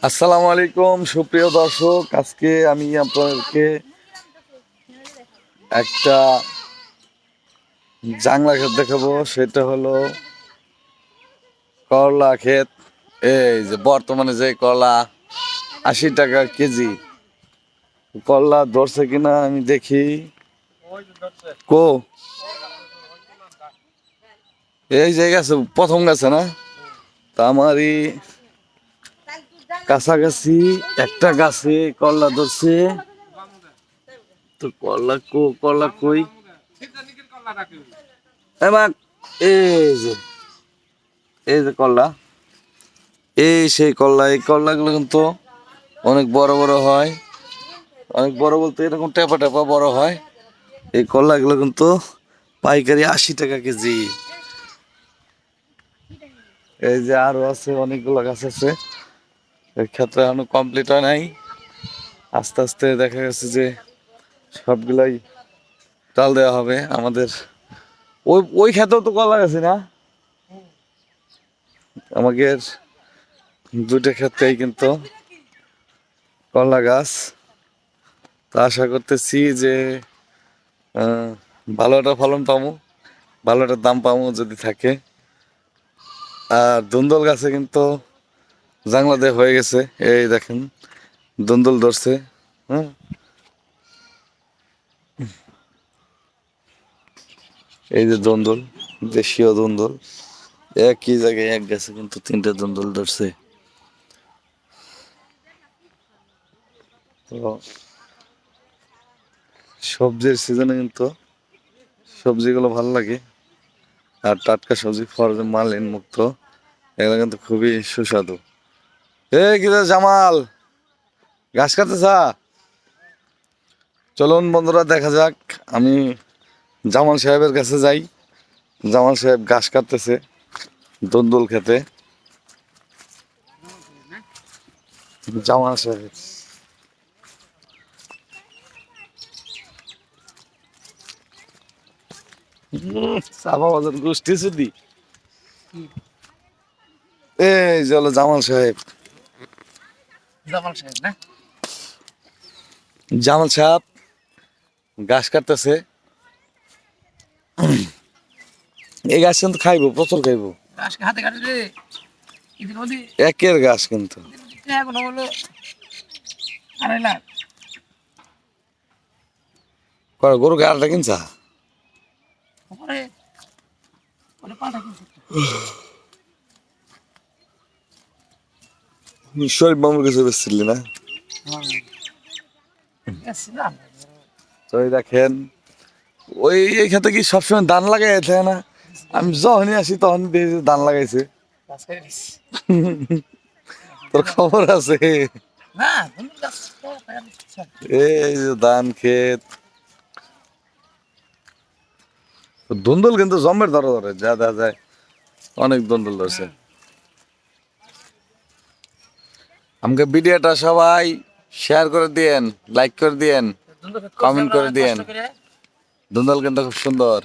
আসসালামু আলাইকুম সুপ্রিয় দর্শক, আজকে আমি আপনাদেরকে একটা জাংলা ক্ষেত দেখাবো। সেটা হলো করলা ক্ষেত। এই যে বর্তমানে যে করলা 80 টাকা কেজি। করলা ধরছে কিনা আমি দেখি। কো এই যে গাছে প্রথম গাছে না, তা আমারই কাছাকাছি একটা গাছে করলা ধরছে। তো করলা কই এবার এই যে করলা, সেই করলা। এই করলাগুলো কিন্তু অনেক বড় বড় হয়, অনেক বড় বলতে এরকম টেপা টেপা বড় হয়। এই করলাগুলো কিন্তু পাইকারি 80 টাকা কেজি। এই যে আরো আছে অনেকগুলো গাছ আছে, এর ক্ষেত্রে এখনো কমপ্লিট হয় নাই। আস্তে আস্তে দেখা গেছে যে সবগুলাই ডাল দেওয়া হবে আমাদের। ওই ওই ক্ষেতেও তো কলা গাছে না, আমাদের দুইটা ক্ষেত্রেই কিন্তু কলা গাছ। তা আশা করতেছি যে ভালো একটা ফলন পাবো, ভালো একটা দাম পাবো যদি থাকে। আর ধুন্দল গাছে কিন্তু জাংলা দিয়ে হয়ে গেছে, এই দেখেন ধুন্দল ধরছে। হ্যাঁ, এই যে ধুন্দল, দেশীয় ধুন্দল। একই জায়গায় এক গাছে কিন্তু 3টে ধুন্দল ধরছে। তো সবজির সিজনে কিন্তু সবজিগুলো ভালো লাগে। আর টাটকা সবজি ফরজে মালিন মুক্ত, এগুলো কিন্তু খুবই সুস্বাদু। কি রে জামাল, ঘাস কাটতেছা? চলুন বন্ধুরা, দেখা যাক। আমি জামাল সাহেবের কাছে যাই। জামাল সাহেব ঘাস কাটতেছে ধুন্দুল খেতে। জামাল সাহেব চাপা বাজার গোষ্ঠী শুধু। এই চলো জামাল সাহেব। জামাল সাহেব ঘাস কাটতেছে। এই গাছ কিন্তু খাইবো, প্রচুর খাইবো। একের গাছ কিন্তু গরু গাড়টা কিনছা? শরীফ মামুর কাছে বেচছিলি না? তো এই দেখেন, ওই এই ক্ষেত্রে কি সবসময় ধান লাগাই থাকে না? আমি যখনই আসি তখন দেখি ধান লাগাইছে। তোর খবর আছে? এই যে ধান ক্ষেত, ধুন্দুল কিন্তু জমের ধরে ধরে যা দেখা যায়, অনেক ধুন্দুল ধরছে। আমাকে ভিডিওটা সবাই শেয়ার করে দিয়েন, লাইক করে দিয়েন, কমেন্ট করে দিয়েন। ধুন্দুল কিন্তু খুব সুন্দর।